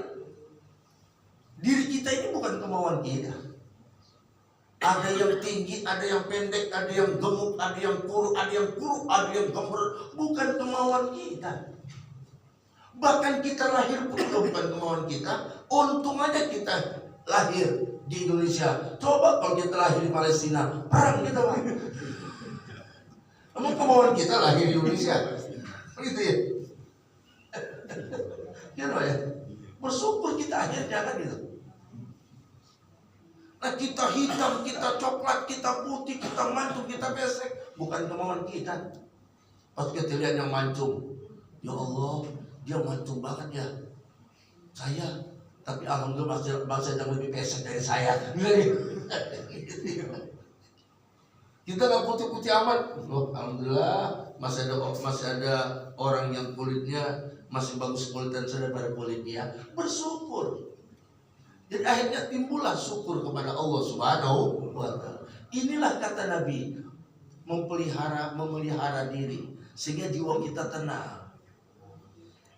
diri kita ini bukan kemauan kita. Ada yang tinggi, ada yang pendek, ada yang gemuk, ada yang kurus, ada yang gember. Bukan kemauan kita. Bahkan kita lahir pun bukan kemauan kita. Untung aja kita lahir di Indonesia. Coba kalau kita lahir di Palestina, perang kita Pak. Emang kemauan kita lahir di Indonesia? Begitu ya? Ya. Bersyukur kita akhirnya kan gitu. Nah kita hitam, kita coklat, kita putih, kita mancung, kita besek. Bukan kemauan kita. Pas kita lihat yang mancung, ya Allah, dia mancung banget ya. Saya, tapi alhamdulillah masih yang lebih pesek dari saya. Kita nggak putih-putih amat. Loh, alhamdulillah masih ada orang yang kulitnya masih bagus kulitan saya daripada kulit dia. Bersyukur. Dan akhirnya timbullah syukur kepada Allah Subhanahu wa Ta'ala. Inilah kata Nabi, memelihara diri sehingga jiwa kita tenang.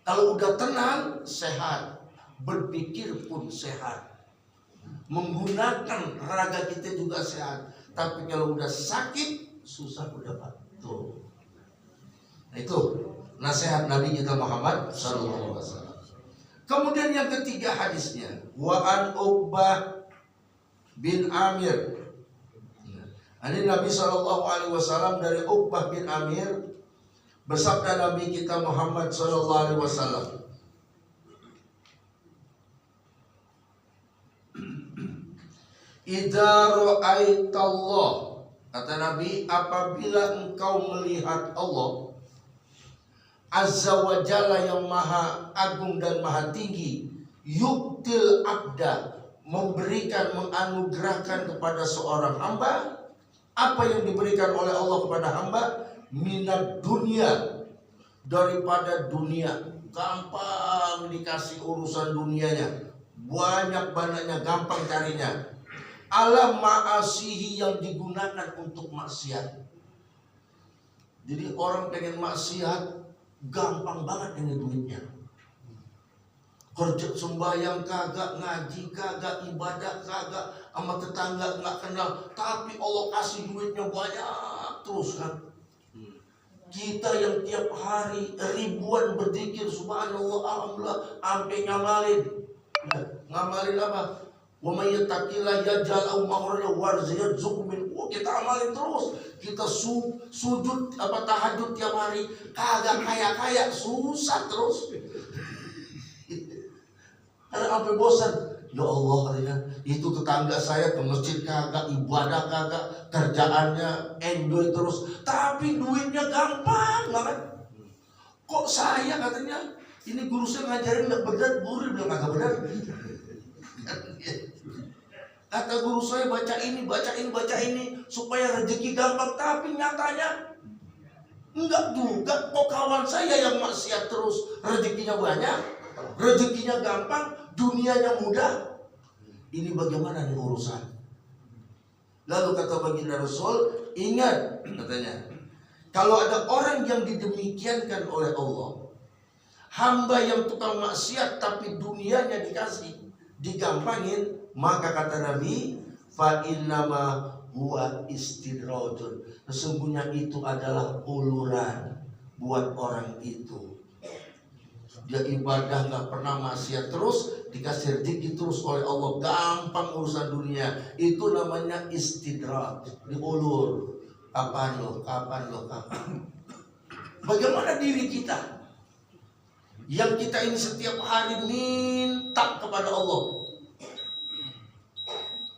Kalau udah tenang, sehat, berpikir pun sehat, menggunakan raga kita juga sehat. Tapi kalau udah sakit, susah udah Pak. Nah itu nasihat Nabi kita Muhammad sallallahu alaihi wasallam. Kemudian yang ketiga hadisnya, wa an Uqbah bin Amir. Ini Nabi sallallahu alaihi wasallam dari Uqbah bin Amir. Bersabda Nabi kita Muhammad sallallahu alaihi wasallam, idza ra'aitallah, kata Nabi, apabila engkau melihat Allah Azza wa Jalla yang maha agung dan maha tinggi, yuktil abda, memberikan, menganugerahkan kepada seorang hamba apa yang diberikan oleh Allah kepada hamba, minat dunia, daripada dunia. Gampang dikasih urusan dunianya, banyak-banyaknya, gampang carinya. Ala ma'asihi, yang digunakan untuk maksiat. Jadi orang pengen maksiat gampang banget ini duitnya. Kerja sembahyang kagak, ngaji kagak, ibadah kagak, sama tetangga nggak kenal, tapi Allah kasih duitnya banyak terus kan. Kita yang tiap hari ribuan berzikir subhanallah, alhamdulillah, sampai ngamalin. Ngamalin apa? Wa may yattaqillah yaj'al lahu makhraja wa yarzuqhu min. Kita amalin terus. Kita sujud tahajud tiap hari, kagak kaya susah terus. Karena sampai bosan. Ya Allah katanya, itu tetangga saya ke masjid kagak, ibadah kagak, kerjaannya enjoy terus, tapi duitnya gampang banget. Kok saya katanya, ini guru saya ngajarin nggak benar, guru bilang kagak benar. Kata guru saya baca ini supaya rezeki gampang, tapi nyatanya enggak juga. Kok kawan saya yang maksiat terus, rezekinya banyak, rezekinya gampang, dunianya mudah. Ini bagaimana nih urusan? Lalu kata baginda Rasul, ingat katanya, kalau ada orang yang didemikiankan oleh Allah, hamba yang tukang maksiat tapi dunianya dikasih, digampangin, maka kata Nabi, fa innama huwa istidrajun, sesungguhnya itu adalah uluran buat orang itu. Dia ibadah nggak pernah maksiat terus, dikasih rezeki terus oleh Allah, gampang urusan dunia. Itu namanya istidraj, diulur. Kapan lo. Bagaimana diri kita? yang kita ini setiap hari minta kepada Allah.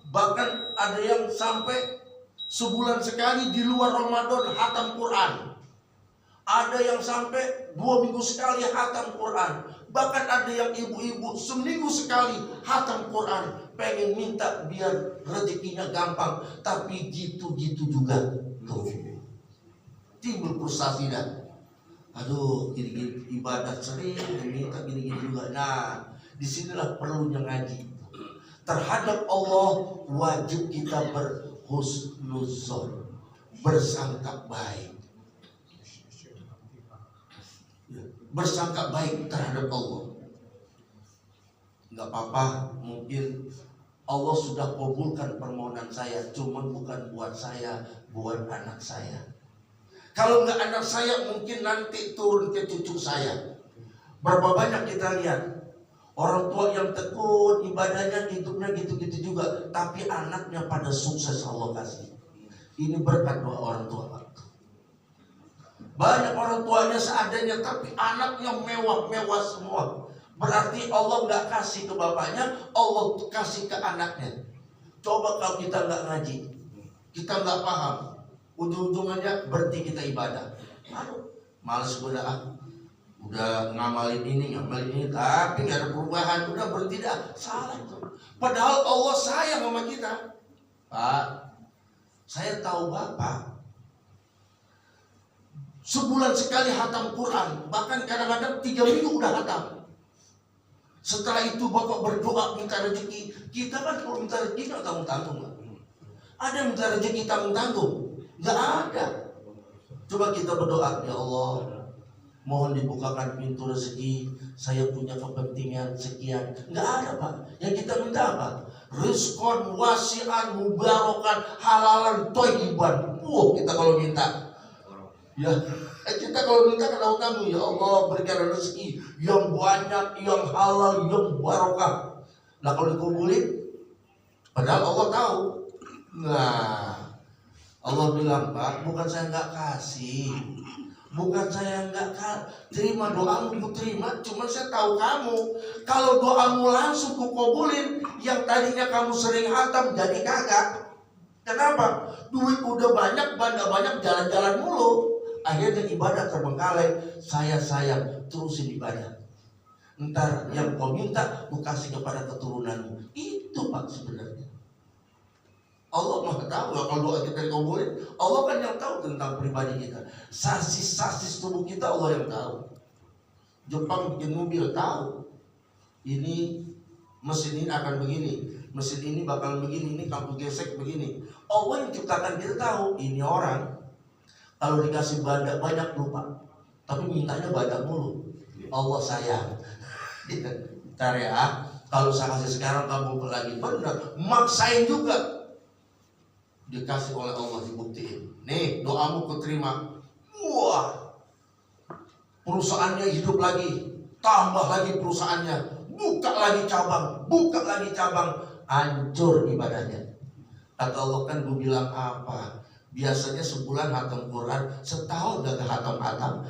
Bahkan ada yang sampai sebulan sekali di luar Ramadan hatam Quran. Ada yang sampai 2 minggu sekali hatam Quran. Bahkan ada yang ibu-ibu seminggu sekali hatam Quran. Pengen minta biar rezekinya gampang. Tapi gitu-gitu juga. Tuh. Timbul frustasi dah. Aduh, gini-gini ibadah sering minta gini-gini juga. Nah, disinilah perlunya ngaji. Terhadap Allah wajib kita berhusnuzon, bersangka baik. Bersangka baik terhadap Allah. Enggak apa-apa, mungkin Allah sudah kabulkan permohonan saya, cuman bukan buat saya, buat anak saya. Kalau enggak anak saya, mungkin nanti turun ke cucu saya. Berapa banyak kita lihat orang tua yang tekun, ibadahnya, hidupnya gitu-gitu juga, tapi anaknya pada sukses Allah kasih. Ini berkat doa orang tua. Banyak orang tuanya seadanya, tapi anaknya mewah-mewah semua. Berarti Allah nggak kasih ke bapaknya, Allah kasih ke anaknya. Coba kalau kita nggak ngaji, kita nggak paham, ujung-ujungannya berhenti kita ibadah. Aduh, males gue udah ngamalin ini, tapi nggak ada perubahan, udah berhenti dah. Salah itu. Padahal Allah sayang sama kita. Pak, saya tahu Bapak sebulan sekali hatam Quran, bahkan kadang-kadang 3 minggu udah hatam. Setelah itu Bapak berdoa minta rezeki. Kita kan kalau minta rezeki nggak tanggung-tanggung. Ada yang minta rezeki tanggung-tanggung? Nggak ada. Coba kita berdoa, ya Allah, mohon dibukakan pintu rezeki, saya punya kepentingan sekian. Nggak ada Pak. Yang kita minta apa? Rizqon wasi'an mubarakan halalan thayyiban. Kita kalau minta, ya kita kalau minta kalau kamu, ya Allah berikan rezeki yang banyak, yang halal, yang barokah. Nah kalau dikabulin, padahal Allah tahu. Nah Allah bilang, Pak, bukan saya nggak kasih, bukan saya nggak terima doamu, ku terima. Cuma saya tahu kamu. Kalau doamu langsung ku kabulin, yang tadinya kamu sering hatam jadi kagak. Kenapa? Duit udah banyak, benda banyak, jalan-jalan mulu. Akhirnya ibadah terbengkalai. Saya sayang, terusin ibadah. Ntar yang kau minta, ku kasih kepada keturunanmu. Itu Pak sebenarnya. Allah Maha tahu. Kalau doa kita dikabulin, Allah kan yang tahu tentang pribadi kita. Sasis-sasis tubuh kita Allah yang tahu. Jepang bikin mobil tahu. Ini mesin ini akan begini, mesin ini bakal begini, ini kamu gesek begini. Allah yang ciptakan kita tahu. Ini orang kalau dikasih banyak lupa, tapi mintanya banyak mulu. Allah sayang. Bentar ya, kalau saya kasih sekarang kamu lagi benar, maksain juga. Dikasih oleh Allah, dibuktiin. Nih doamu kuterima. Wah, perusahaannya hidup lagi, tambah lagi perusahaannya, buka lagi cabang, hancur ibadahnya. Kata Allah, kan gue bilang apa? Biasanya sebulan hatam Quran, setahun gak hatam-hatam.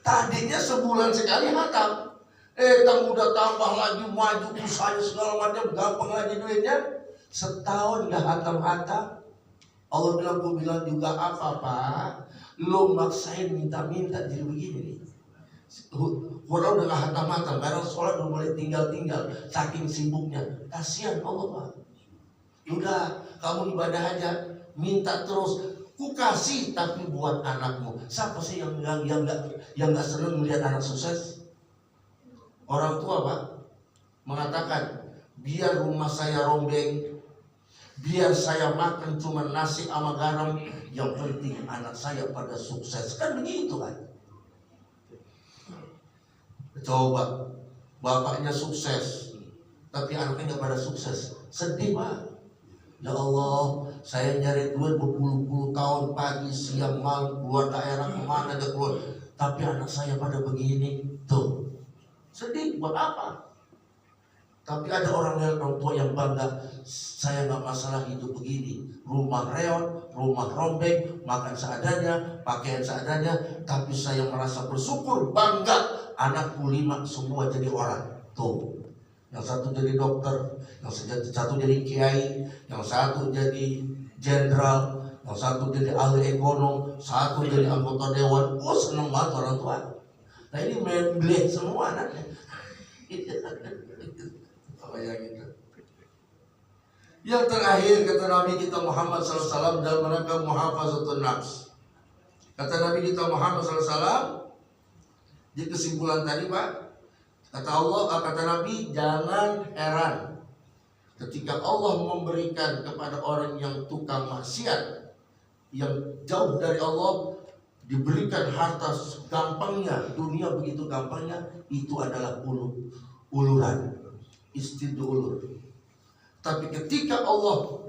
Tadinya sebulan sekali hatam. Kamu udah tambah lagi, maju usahanya segala macam, gampang lagi duitnya. Setahun gak hatam-hatam. Allah bilang, gue bilang juga apa Pak? Lo maksain minta-minta jadi begini nih. Orang udah gak hatam-hatam, karena sholat udah mulai tinggal-tinggal, saking sibuknya. Kasihan Allah Pak. Udah, kamu ibadah aja, minta terus. Ku kasih tapi buat anakmu. Siapa sih yang nggak senang melihat anak sukses? Orang tua Pak mengatakan, biar rumah saya rombeng, biar saya makan cuma nasi sama garam, yang penting anak saya pada sukses. Kan begitu kan? Coba bapaknya sukses, tapi anaknya nggak pada sukses, sedih Pak. Ya Allah, saya nyari duit berpuluh-puluh tahun, pagi, siang, malam, keluar daerah kemana ada keluar, tapi anak saya pada begini, tuh sedih buat apa? Tapi ada orang tua yang bangga, saya nggak masalah hidup begini, rumah reot, rumah rombeng, makan seadanya, pakaian seadanya, tapi saya merasa bersyukur, bangga, anakku 5 semua jadi orang. Tuh, yang satu jadi dokter, yang satu jadi kiai, yang satu jadi jenderal, yang satu jadi ahli ekonom, satu jadi anggota dewan. Oh, seneng banget orang tua. Nah ini membleh semua anaknya. Yang terakhir kata Nabi kita Muhammad SAW dalam rangka muhafazatun nafs. Kata Nabi kita Muhammad SAW di kesimpulan tadi, Pak, kata Allah, kata Nabi, jangan heran ketika Allah memberikan kepada orang yang tukang maksiat, yang jauh dari Allah, diberikan harta gampangnya, dunia begitu gampangnya, itu adalah uluran, istidulur. Tapi ketika Allah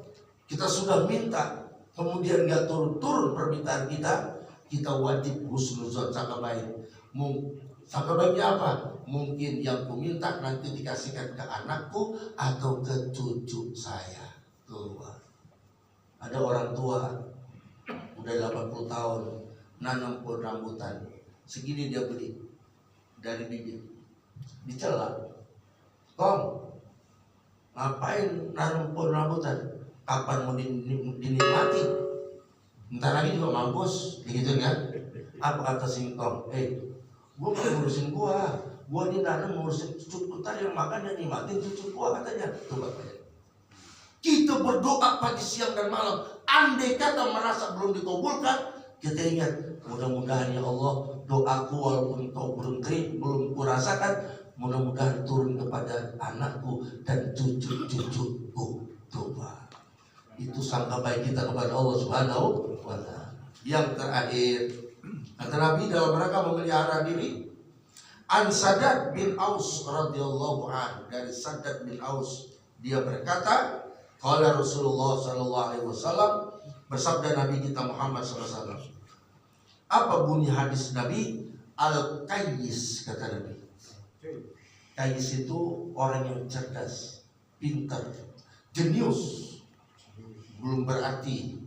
kita sudah minta, kemudian nggak turun permintaan kita, kita wajib husnuzon, sangka baik. Sangka baiknya apa? Mungkin yang ku minta nanti dikasihkan ke anakku atau ke cucu saya. Tuh, ada orang tua udah 80 tahun nanam pohon rambutan, segini dia beli dari bibit, dicela, Kong, ngapain nanam pohon rambutan? Kapan mau dinikmati? Ntar lagi juga mampus, gitu kan? Apa kata singkong? Gua gak ngurusin gua ini nanam ngurusin cucu, ntar yang makan dan nikmatin cucu gua, katanya. Coba kita berdoa pagi, siang dan malam. Andai kata merasa belum dikabulkan, kita ingat, mudah-mudahan ya Allah, doaku walaupun kau belum kurasakan, mudah-mudahan turun kepada anakku dan cucu-cucuku. Coba, itu sangka baik kita kepada Allah Subhanahu wa ta'ala. Yang terakhir, kata Nabi dalam rangka memelihara diri, An Saddad bin Aus radhiyallahu anhu, dari Saddad bin Aus, dia berkata, qala Rasulullah sallallahu alaihi wasallam, bersabda Nabi kita Muhammad sallallahu alaihi wasallam. Apa bunyi hadis Nabi? Al-Qayyis, kata Nabi. Qayyis itu orang yang cerdas, pintar, jenius. Belum berarti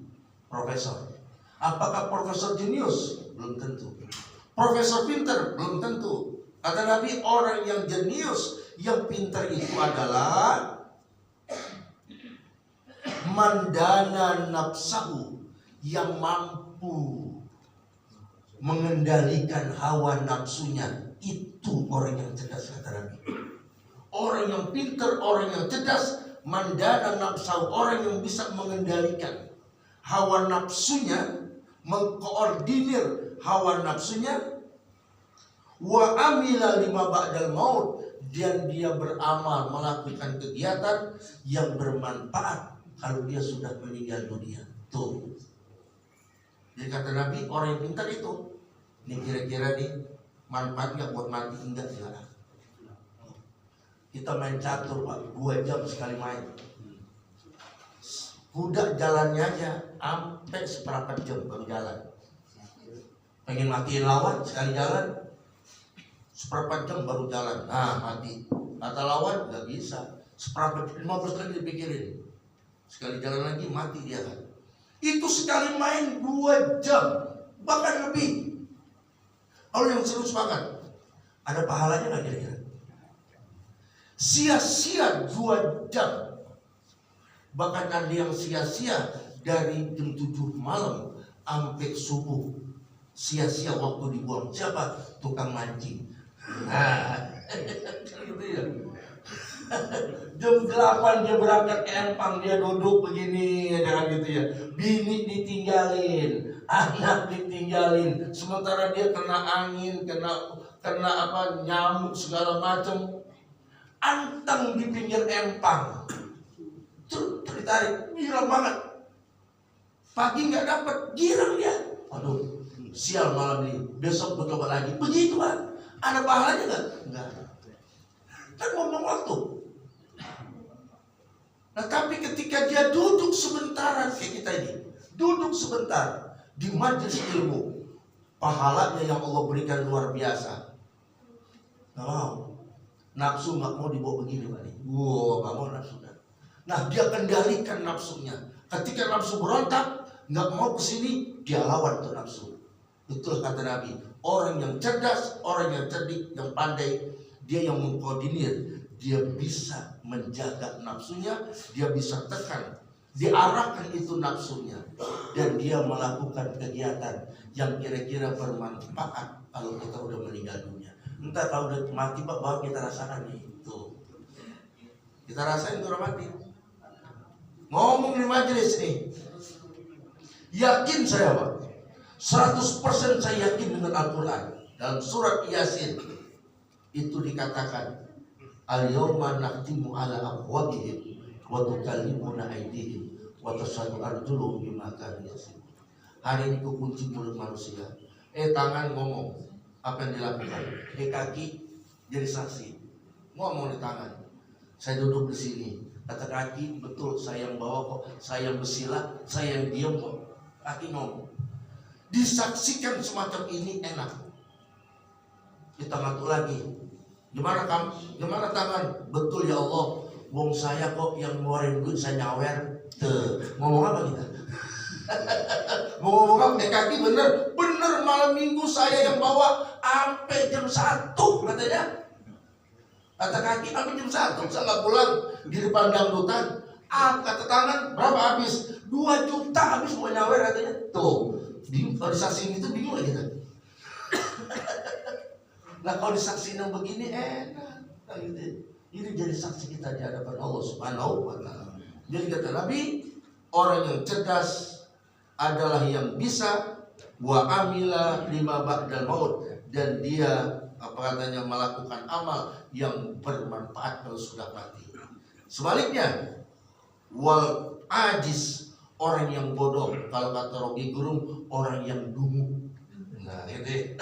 profesor. Apakah profesor jenius? Belum tentu. Profesor pintar? Belum tentu. Kata Nabi, orang yang jenius, yang pintar itu adalah mandana nafsahu, yang mampu mengendalikan hawa nafsunya. Itu orang yang cerdas, kata Nabi. Orang yang pintar, orang yang cerdas, mandana nafsahu, orang yang bisa mengendalikan hawa nafsunya, mengkoordinir hawa nafsunya. Wa amila lima ba'dal maut, dan dia beramal, melakukan kegiatan yang bermanfaat kalau dia sudah meninggal dunia. Tuh. Jadi kata Nabi, orang yang pintar itu, ini kira-kira nih manfaatnya buat mati, enggak jelas. Kita main catur, Pak, 2 jam sekali main. Kuda jalannya aja sampai seperempat jam baru jalan. Pengen matiin lawan, sekali jalan seperempat jam baru jalan. Nah, mati. Kata lawan, nggak bisa. Seperempat, 15 kali dipikirin. Sekali jalan lagi, mati dia kan. Itu sekali main 2 jam, bahkan lebih. Kalau yang serius banget, ada pahalanya nggak kira-kira? Sia-sia 2 jam. Bahkan ada yang sia-sia dari jam 7 malam sampai subuh. Sia-sia waktu dibuang. Siapa? Tukang mancing. Nah, gitu ya. Jam 8 dia berangkat ke Empang, dia duduk begini, jangan gitu ya. Bini ditinggalin, anak ditinggalin, sementara dia kena angin, kena apa, nyamuk segala macam. Anteng di pinggir Empang, tertarik, girang banget. Pagi nggak dapat, girang dia. Aduh, sial malam ini, besok bertobat lagi. Begitu kan? Ada pahalanya nggak? Enggak. Kan ngomong waktu. Nah, tapi ketika dia duduk sebentar kayak kita ini, duduk sebentar di majelis ilmu, pahalanya yang Allah berikan luar biasa. Nggak mau. Nafsu nggak mau dibawa begini balik. Nggak mau nafsunya. Nah dia kendalikan nafsunya. Ketika nafsu berontak, nggak mau kesini, dia lawan tuh nafsu. Betul kata Nabi. Orang yang cerdas, orang yang cerdik, yang pandai, dia yang mengkoordinir. Dia bisa menjaga nafsunya, dia bisa tekan, diarahkan itu nafsunya, dan dia melakukan kegiatan yang kira-kira bermanfaat kalau kita udah meninggal dunia. Entah kalau udah mati Pak, baru kita rasakan itu. Kita rasain udah mati. Ngomong di majelis nih, yakin saya Pak, 100% saya yakin dengan Al-Quran. Dalam surat Yasin itu dikatakan, al-yawma nakhtimu ala afwahihim wa tukallimuna aydihim wa tashhadu arjuluhum bima kanu yaksibun. Hari ini kunci mulut manusia. Tangan ngomong apa yang dilakukan. Kaki jadi saksi. Ngomong di tangan. Saya duduk di sini. Kata kaki, betul saya yang bawa kok. Saya yang bersila, saya yang diam kok. Kaki ngomong. Disaksikan semacam ini enak. Kita ngatur lagi. Gimana kamu? Gimana tangan? Betul ya Allah. Wong saya kok yang ngeluarin duit, saya nyawer. Ngomong apa kita? Ngomong apa? Kaki bener malam minggu saya yang bawa sampai jam 1 katanya. Kata kaki sampai jam 1 saya nggak pulang di depan dangdutan. Kata tangan berapa habis? 2 juta habis mau nyawer katanya. Tuh, kalau disaksiin itu bingung lagi kita. Nah kalau disaksiin yang begini enak. Ini jadi saksi kita di hadapan Allah Subhanahu wa ta'ala. Jadi kata Nabi, orang yang cerdas adalah yang bisa wa amila lima ba'dal maut, dan dia melakukan amal yang bermanfaat kalau sudah mati. Sebaliknya, wal ajis, orang yang bodoh, kalau kata Rogi Gerung, orang yang dungu. Nah ini.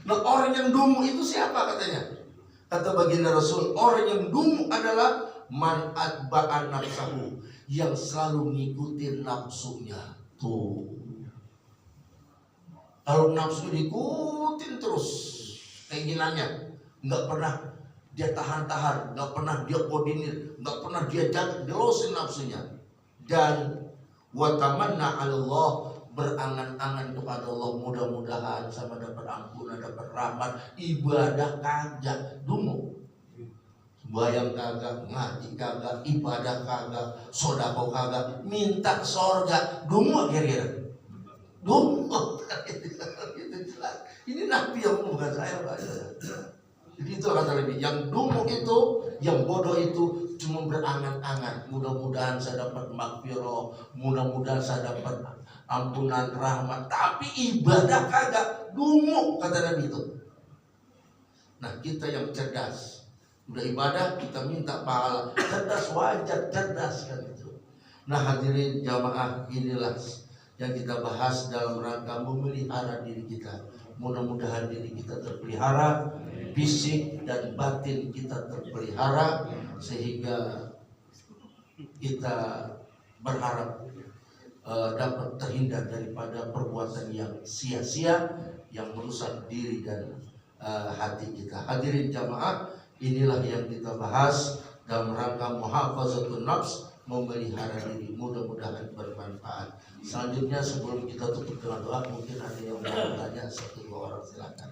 Nah orang yang dungu itu siapa katanya? Kata baginda Rasul, orang yang dungu adalah man atba'an nafsahu, yang selalu ngikutin nafsunya. Tuh, kalau nafsu diikutin terus keinginannya, nggak pernah dia tahan-tahan, nggak pernah dia koordinir, nggak pernah dia jelosin nafsunya. Dan watamanna Allah, berangan-angan kepada Allah, mudah-mudahan sama dapat ampunan, dapat rahmat. Ibadah kagak, dungu. Bayang kagak, ngaji kagak, ibadah kagak, sodako kagak, minta sorga, dungu kira-kira. Dungu. Ini Nabi yang bukan saya Pak. Jadi itu kata Nabi, yang dungu itu, yang bodoh itu cuma berangan-angan. Mudah-mudahan saya dapat magfirah, mudah-mudahan saya dapat ampunan rahmat, tapi ibadah kagak, dungu kata Nabi itu. Nah kita yang cerdas, udah ibadah kita minta pahala, cerdas wajar, cerdas kan itu. Nah hadirin jamaah, inilah yang kita bahas dalam rangka memelihara diri kita. Mudah-mudahan diri kita terpelihara, fisik dan batin kita terpelihara, sehingga kita berharap dapat terhindar daripada perbuatan yang sia-sia yang merusak diri dan hati kita. Hadirin jamaah, inilah yang kita bahas dalam rangka muhafazatun nafs, memelihara diri. Mudah-mudahan bermanfaat. Selanjutnya sebelum kita tutup dengan doa, mungkin ada yang mau bertanya, 1-2 orang silakan.